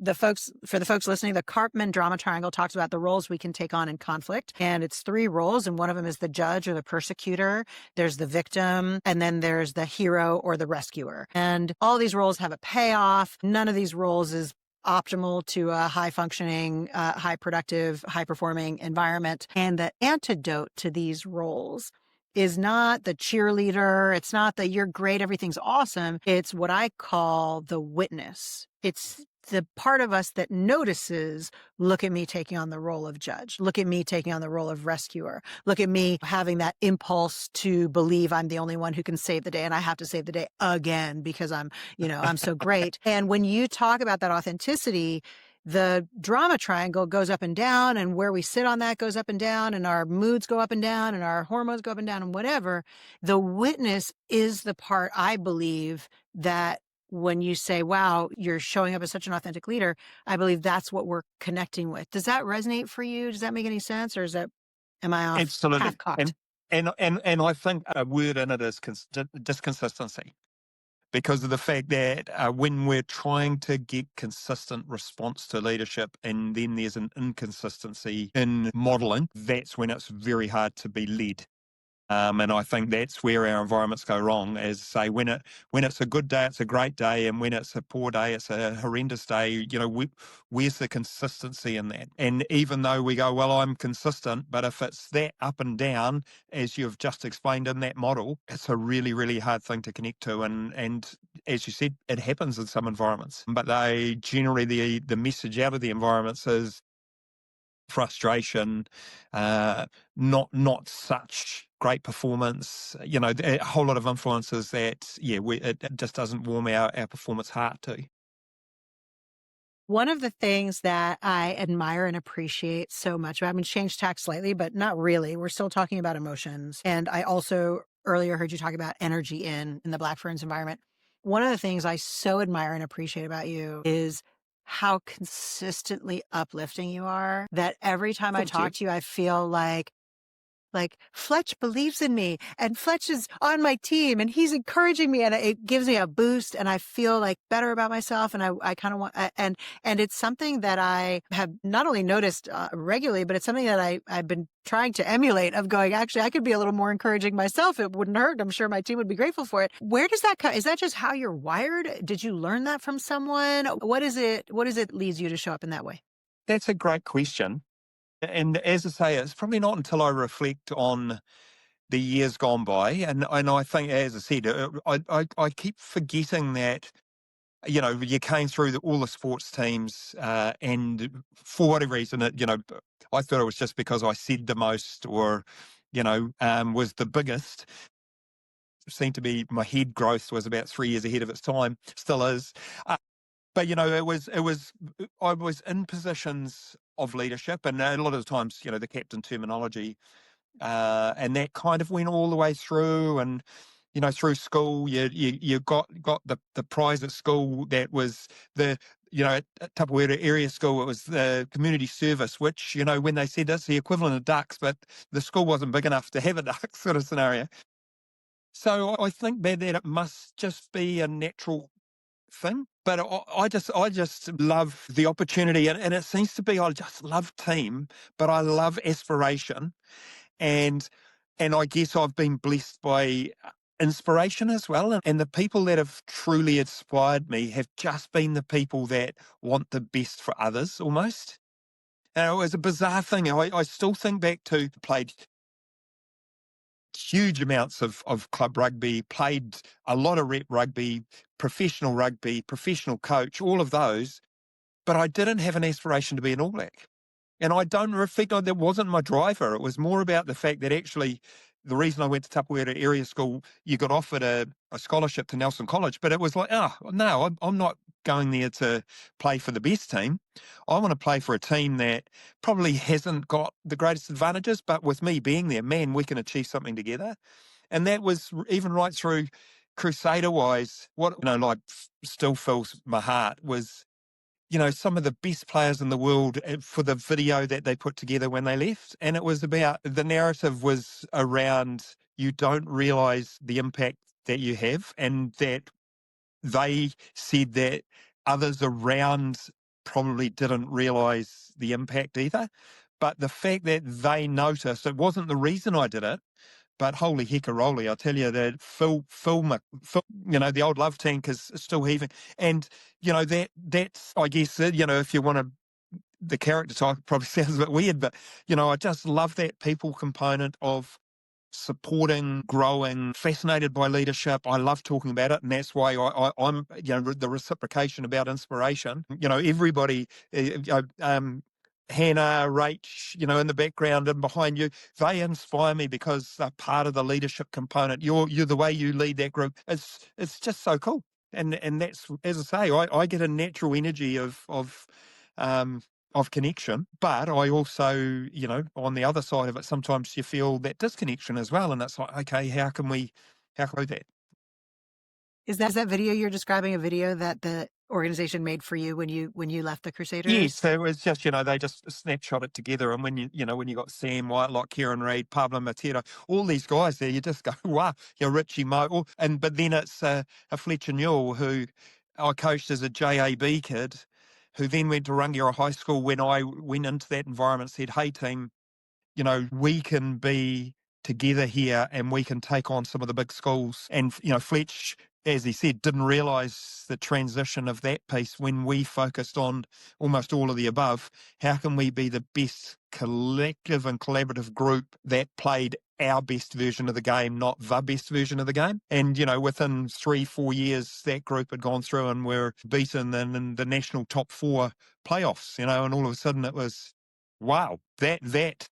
For the folks listening, the Karpman drama triangle talks about the roles we can take on in conflict. And it's 3 roles, and one of them is the judge or the persecutor. There's the victim, and then there's the hero or the rescuer. And all these roles have a payoff. None of these roles is optimal to a high functioning, high productive, high performing environment. And the antidote to these roles is not the cheerleader. It's not that you're great, everything's awesome. It's what I call the witness. It's the part of us that notices, look at me taking on the role of judge. Look at me taking on the role of rescuer. Look at me having that impulse to believe I'm the only one who can save the day, and I have to save the day again because I'm so great. And when you talk about that authenticity, the drama triangle goes up and down, and where we sit on that goes up and down, and our moods go up and down, and our hormones go up and down, and whatever. The witness is the part, I believe, that when you say, wow, you're showing up as such an authentic leader, I believe that's what we're connecting with. Does that resonate for you? Does that make any sense? Or am I off Absolutely. half-cocked? And I think a word in it is just consistency. Because of the fact that when we're trying to get consistent response to leadership and then there's an inconsistency in modeling, that's when it's very hard to be led. And I think that's where our environments go wrong, as say, when it's a good day, it's a great day, and when it's a poor day, it's a horrendous day. Where's the consistency in that? And even though we go, well, I'm consistent, but if it's that up and down, as you've just explained in that model, it's a really, really hard thing to connect to. And as you said, it happens in some environments, but they generally, the message out of the environments is frustration, not such great performance, a whole lot of influences that, it just doesn't warm our performance heart to. One of the things that I admire and appreciate so much, I mean, changed tack slightly, but not really. We're still talking about emotions. And I also earlier heard you talk about energy in the Black Ferns environment. One of the things I so admire and appreciate about you is how consistently uplifting you are, that every time I Thank you. talk to you, I feel like Fletch believes in me, and Fletch is on my team, and he's encouraging me, and it gives me a boost, and I feel like better about myself. And I kind of want, and it's something that I have not only noticed regularly, but it's something that I've been trying to emulate, of going, actually, I could be a little more encouraging myself. It wouldn't hurt. I'm sure my team would be grateful for it. Where does that come? Is that just how you're wired? Did you learn that from someone? What is it leads you to show up in that way? That's a great question. And as I say, it's probably not until I reflect on the years gone by. And I think, as I said, I keep forgetting that, you came through all the sports teams, and for whatever reason, I thought it was just because I said the most, or, was the biggest. Seemed to be, my head growth was about 3 years ahead of its time, still is. But I was in positions of leadership, and a lot of the times, the captain terminology And that kind of went all the way through. And through school, you got the prize at school. That was the at Tapawera area school, it was the community service, which when they said that's the equivalent of ducks, but the school wasn't big enough to have a duck sort of scenario. So I think that it must just be a natural thing. But I just love the opportunity, and it seems to be I just love team, but I love aspiration, and I guess I've been blessed by inspiration as well. And the people that have truly inspired me have just been the people that want the best for others almost. And it was a bizarre thing. I still think back to played huge amounts of club rugby, played a lot of rep rugby, professional coach, all of those. But I didn't have an aspiration to be an All Black. And I don't reflect on that wasn't my driver. It was more about the fact that actually the reason I went to Tapawera area school, you got offered a scholarship to Nelson College, but it was like, oh, no, I'm not going there to play for the best team. I want to play for a team that probably hasn't got the greatest advantages, but with me being there, man, we can achieve something together. And that was even right through Crusader-wise, what, still fills my heart was some of the best players in the world for the video that they put together when they left. And it was about, the narrative was around, you don't realize the impact that you have, and that they said that others around probably didn't realize the impact either. But the fact that they noticed, it wasn't the reason I did it, but holy heckaroli, I tell you that Phil, the old love tank is still heaving. And, that's, I guess, if you want to, the character type probably sounds a bit weird, but, I just love that people component of supporting, growing, fascinated by leadership. I love talking about it. And that's why I'm, the reciprocation about inspiration, everybody, Hannah, Rach, in the background and behind you, they inspire me because they're part of the leadership component. You're the way you lead that group. It's just so cool. And that's, as I say, I get a natural energy of connection, but I also, on the other side of it, sometimes you feel that disconnection as well. And it's like, okay, how can we do that? Is that video you're describing a video that the organization made for you when you left the Crusaders? Yes, it was just, they just snapshot it together. And when when you got Sam Whitelock, Kieran Reid, Pablo Matera, all these guys there, you just go, wow, Richie Mo. But then it's a Fletcher Newell who I coached as a JAB kid, who then went to Rangiora High School when I went into that environment, said, hey team, we can be together here and we can take on some of the big schools. And, Fletch, as he said, didn't realise the transition of that piece when we focused on almost all of the above. How can we be the best collective and collaborative group that played our best version of the game, not the best version of the game? And, within 3-4 years, that group had gone through and were beaten in the national top 4 playoffs, and all of a sudden it was, wow, that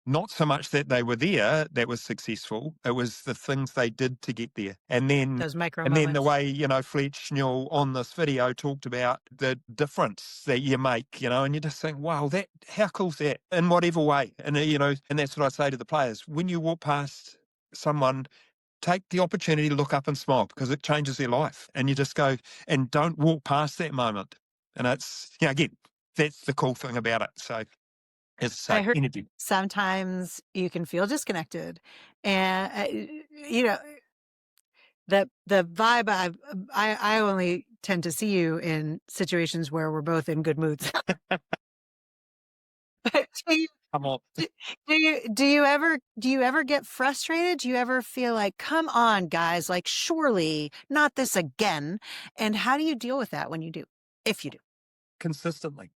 not so much that they were there that was successful, it was the things they did to get there. And then Those micro and then the moments. way, Fletch Newell on this video talked about the difference that you make, and you just think, wow, how cool's that? In whatever way. And and that's what I say to the players. When you walk past someone, take the opportunity to look up and smile, because it changes their life. And you just go, and don't walk past that moment. And it's, again, that's the cool thing about it. So it's I heard energy. sometimes you can feel disconnected, and the vibe I only tend to see you in situations where we're both in good moods. But Come on. do you ever get frustrated? Do you ever feel like, come on, guys, like surely not this again? And how do you deal with that when you do, if you do? Consistently.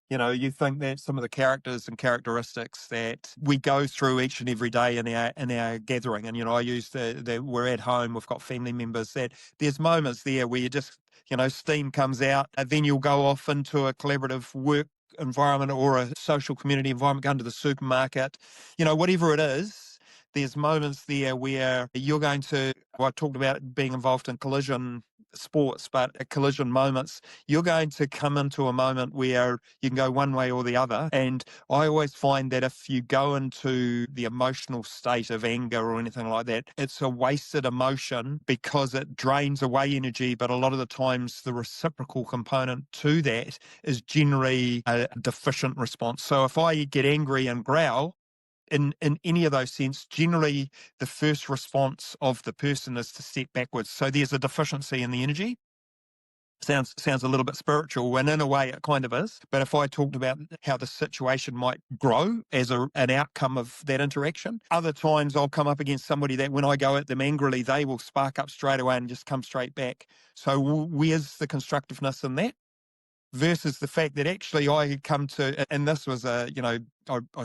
You think that some of the characters and characteristics that we go through each and every day in our gathering, and I use the we're at home, we've got family members, that there's moments there where you just, steam comes out, and then you'll go off into a collaborative work environment or a social community environment, go to the supermarket, whatever it is. There's moments there where you're going to, I talked about being involved in collision sports, but at collision moments, you're going to come into a moment where you can go one way or the other. And I always find that if you go into the emotional state of anger or anything like that, it's a wasted emotion because it drains away energy. But a lot of the times, the reciprocal component to that is generally a deficient response. So if I get angry and growl, in any of those sense, generally the first response of the person is to step backwards. So there's a deficiency in the energy. Sounds a little bit spiritual, and in a way it kind of is. But if I talked about how the situation might grow as an outcome of that interaction, other times I'll come up against somebody that when I go at them angrily, they will spark up straight away and just come straight back. So where's the constructiveness in that? Versus the fact that actually I had come to, and this was I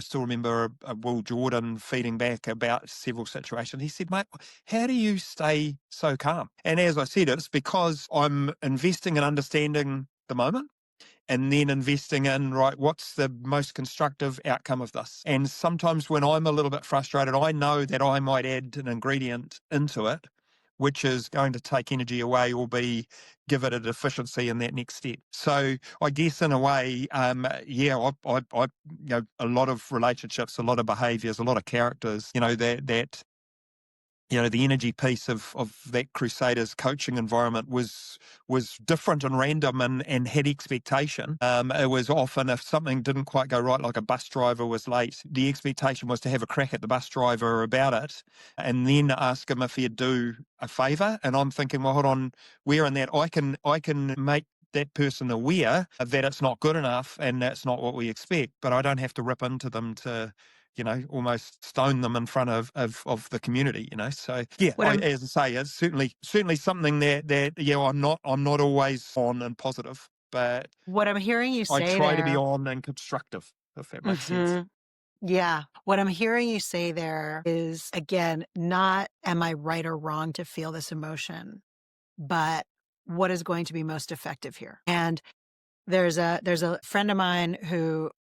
still remember a Will Jordan feeding back about several situations. He said, mate, how do you stay so calm? And as I said, it's because I'm investing in understanding the moment and then investing in, right, what's the most constructive outcome of this? And sometimes when I'm a little bit frustrated, I know that I might add an ingredient into it, which is going to take energy away or give it a deficiency in that next step. So I guess in a way, I a lot of relationships, a lot of behaviours, a lot of characters, that the energy piece of that Crusaders coaching environment was different and random and had expectation. It was often if something didn't quite go right, like a bus driver was late, the expectation was to have a crack at the bus driver about it and then ask him if he'd do a favour. And I'm thinking, well, hold on, where in that I can make that person aware that it's not good enough and that's not what we expect, but I don't have to rip into them to almost stone them in front of the community, So yeah, as I say, it's certainly something that I'm not always on and positive, but what I'm hearing you say I try to be there, on and constructive, if that makes sense. Yeah. What I'm hearing you say there is, again, not am I right or wrong to feel this emotion, but what is going to be most effective here? And there's a friend of mine who,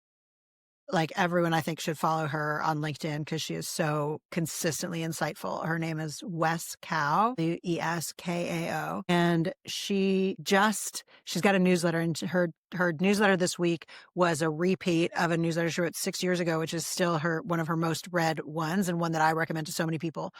like everyone, I think should follow her on LinkedIn because she is so consistently insightful. Her name is Wes Kao, Weskao. And she's got a newsletter, and her newsletter this week was a repeat of a newsletter she wrote 6 years ago, which is still one of her most read ones and one that I recommend to so many people,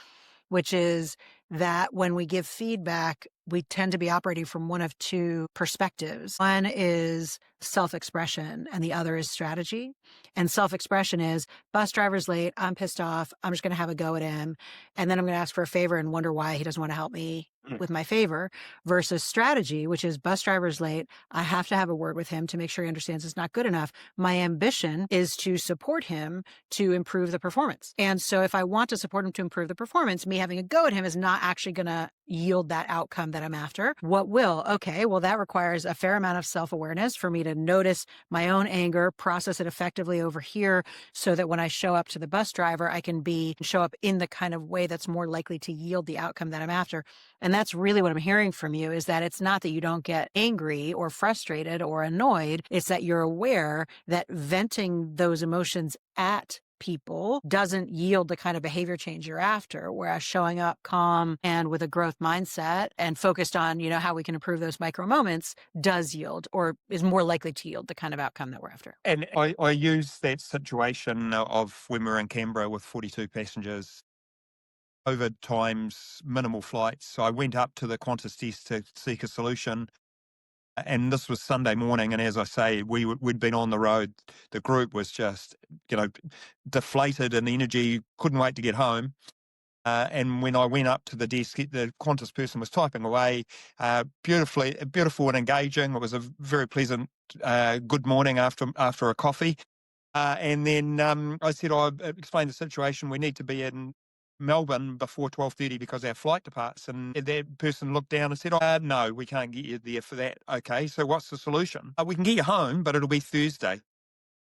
which is that when we give feedback, we tend to be operating from one of two perspectives. One is self-expression and the other is strategy. And self-expression is bus driver's late, I'm pissed off, I'm just going to have a go at him. And then I'm going to ask for a favor and wonder why he doesn't want to help me with my favor, versus strategy, which is bus driver's late, I have to have a word with him to make sure he understands it's not good enough. My ambition is to support him to improve the performance. And so if I want to support him to improve the performance, me having a go at him is not actually going to yield that outcome that I'm after. What will? Okay, well, that requires a fair amount of self-awareness for me to notice my own anger, process it effectively over here so that when I show up to the bus driver, I can show up in the kind of way that's more likely to yield the outcome that I'm after. And that's really what I'm hearing from you, is that it's not that you don't get angry or frustrated or annoyed. It's that you're aware that venting those emotions at people doesn't yield the kind of behavior change you're after, whereas showing up calm and with a growth mindset and focused on, how we can improve those micro moments does yield, or is more likely to yield, the kind of outcome that we're after. And I use that situation of when we were in Canberra with 42 passengers, COVID times, minimal flights. So I went up to the Qantas desk to seek a solution. And this was Sunday morning, and as I say, we'd been on the road. The group was just, deflated in energy, couldn't wait to get home. And when I went up to the desk, the Qantas person was typing away, beautiful and engaging. It was a very pleasant, good morning after a coffee. And then I said, I explained the situation. We need to be in Melbourne before 12:30 because our flight departs. And that person looked down and said, no, we can't get you there for that. Okay, so what's the solution? We can get you home, but it'll be Thursday.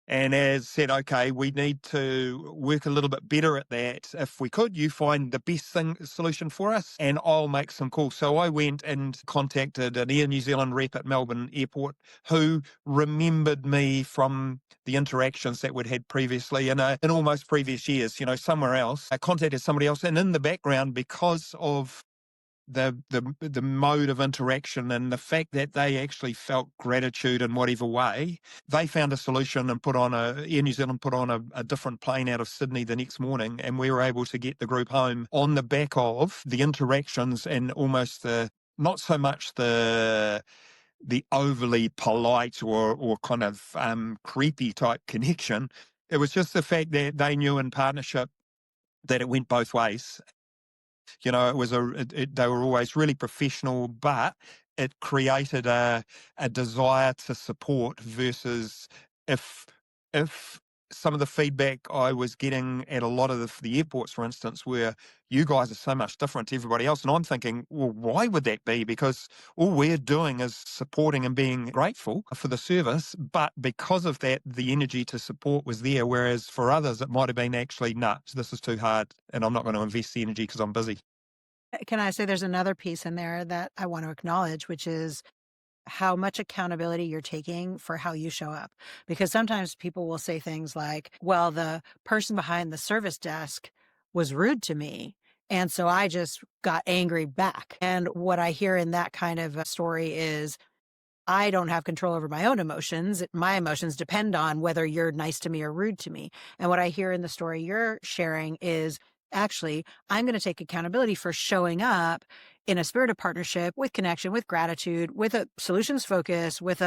And as said, okay, we need to work a little bit better at that. If we could, you find the best solution for us, and I'll make some calls. So I went and contacted an Air New Zealand rep at Melbourne Airport who remembered me from the interactions that we'd had previously in almost previous years, somewhere else. I contacted somebody else, and in the background, because of the mode of interaction and the fact that they actually felt gratitude in whatever way, they found a solution and Air New Zealand put on a different plane out of Sydney the next morning, and we were able to get the group home on the back of the interactions and almost not so much the overly polite or kind of creepy type connection. It was just the fact that they knew in partnership that it went both ways. It was they were always really professional, but it created a desire to support versus if some of the feedback I was getting at a lot of the airports, for instance, where you guys are so much different to everybody else. And I'm thinking, well, why would that be? Because all we're doing is supporting and being grateful for the service. But because of that, the energy to support was there. Whereas for others, it might have been actually, nah, this is too hard and I'm not going to invest the energy because I'm busy. Can I say there's another piece in there that I want to acknowledge, which is how much accountability you're taking for how you show up. Because sometimes people will say things like, well, the person behind the service desk was rude to me, and so I just got angry back. And what I hear in that kind of a story is, I don't have control over my own emotions. My emotions depend on whether you're nice to me or rude to me. And what I hear in the story you're sharing is, actually, I'm going to take accountability for showing up in a spirit of partnership, with connection, with gratitude, with a solutions focus, with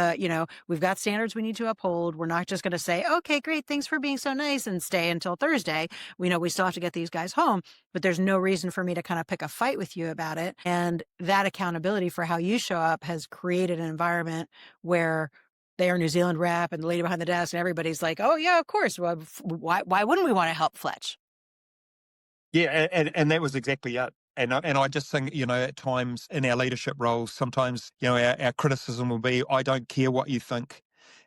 we've got standards we need to uphold. We're not just going to say, okay, great, thanks for being so nice, and stay until Thursday. We know we still have to get these guys home, but there's no reason for me to kind of pick a fight with you about it. And that accountability for how you show up has created an environment where the Air New Zealand rep and the lady behind the desk and everybody's like, oh yeah, of course. Well, why wouldn't we want to help Fletch? Yeah, and that was exactly it. And I just think, at times in our leadership roles, sometimes, our criticism will be, I don't care what you think.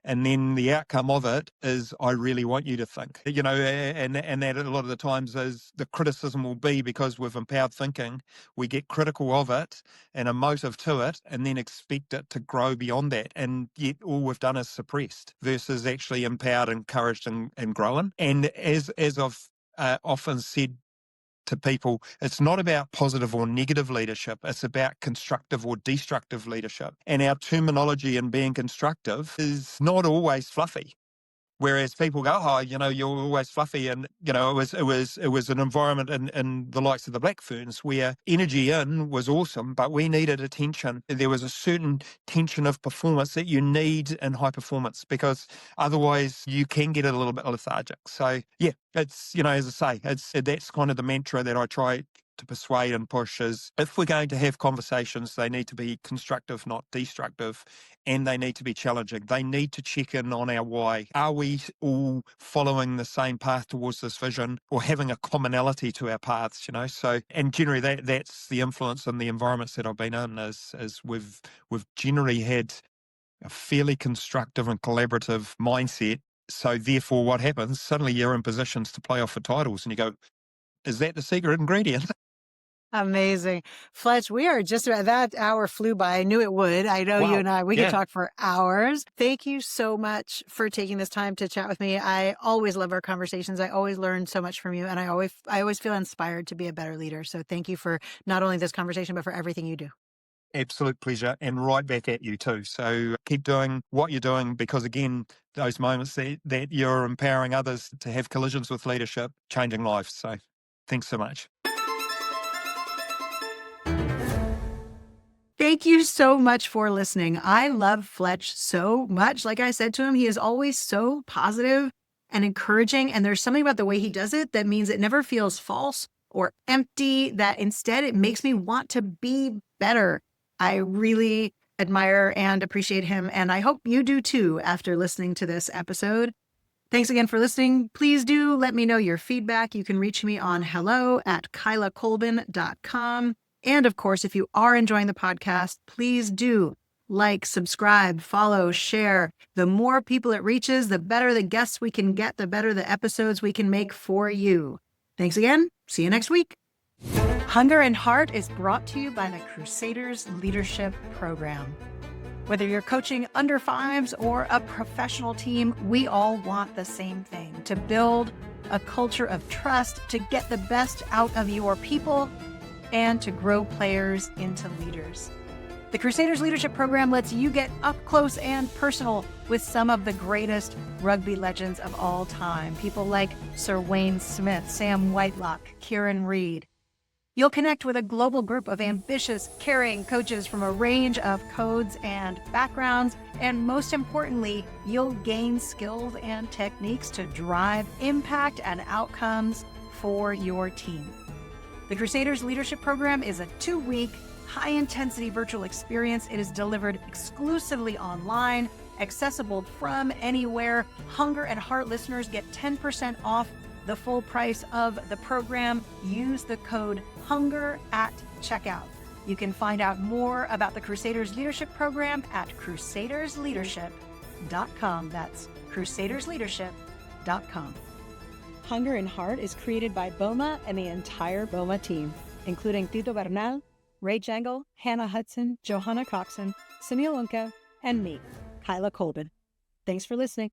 And then the outcome of it is, I really want you to think, and that a lot of the times is the criticism will be because we've empowered thinking, we get critical of it and a motive to it, and then expect it to grow beyond that. And yet all we've done is suppressed versus actually empowered, encouraged and grown. And as I've often said to people, it's not about positive or negative leadership. It's about constructive or destructive leadership. And our terminology in being constructive is not always fluffy. Whereas people go, oh, you're always fluffy. And, it was an environment in the likes of the Black Ferns where energy in was awesome, but we needed attention. There was a certain tension of performance that you need in high performance, because otherwise you can get a little bit lethargic. So yeah, it's, as I say, that's kind of the mantra that I try to persuade and push is, if we're going to have conversations, they need to be constructive, not destructive, and they need to be challenging. They need to check in on our why. Are we all following the same path towards this vision, or having a commonality to our paths, So, and generally that's the influence in the environments that I've been in is we've generally had a fairly constructive and collaborative mindset. So therefore what happens, suddenly you're in positions to play off for titles and you go, is that the secret ingredient? Amazing. Fletch, we are just about, that hour flew by. I knew it would. I know you and we could talk for hours. Thank you so much for taking this time to chat with me. I always love our conversations. I always learn so much from you, and I always feel inspired to be a better leader. So thank you for not only this conversation, but for everything you do. Absolute pleasure, and right back at you too. So keep doing what you're doing, because again, those moments that you're empowering others to have collisions with leadership, changing lives. So thanks so much. Thank you so much for listening. I love Fletch so much. Like I said to him, he is always so positive and encouraging. And there's something about the way he does it that means it never feels false or empty, that instead it makes me want to be better. I really admire and appreciate him. And I hope you do too after listening to this episode. Thanks again for listening. Please do let me know your feedback. You can reach me on hello@kylacolbin.com. And of course, if you are enjoying the podcast, please do like, subscribe, follow, share. The more people it reaches, the better the guests we can get, the better the episodes we can make for you. Thanks again. See you next week. Hunger and Heart is brought to you by the Crusaders Leadership Programme. Whether you're coaching under fives or a professional team, we all want the same thing: to build a culture of trust, to get the best out of your people, and to grow players into leaders. The Crusaders Leadership Program lets you get up close and personal with some of the greatest rugby legends of all time. People like Sir Wayne Smith, Sam Whitelock, Kieran Reid. You'll connect with a global group of ambitious, caring coaches from a range of codes and backgrounds. And most importantly, you'll gain skills and techniques to drive impact and outcomes for your team. The Crusaders Leadership Program is a 2-week, high-intensity virtual experience. It is delivered exclusively online, accessible from anywhere. Hunger and Heart listeners get 10% off the full price of the program. Use the code HUNGER at checkout. You can find out more about the Crusaders Leadership Program at crusadersleadership.com. That's crusadersleadership.com. Hunger and Heart is created by BOMA and the entire BOMA team, including Tito Bernal, Ray Jangle, Hannah Hudson, Johanna Coxon, Sunil Unka, and me, Kyla Colbin. Thanks for listening.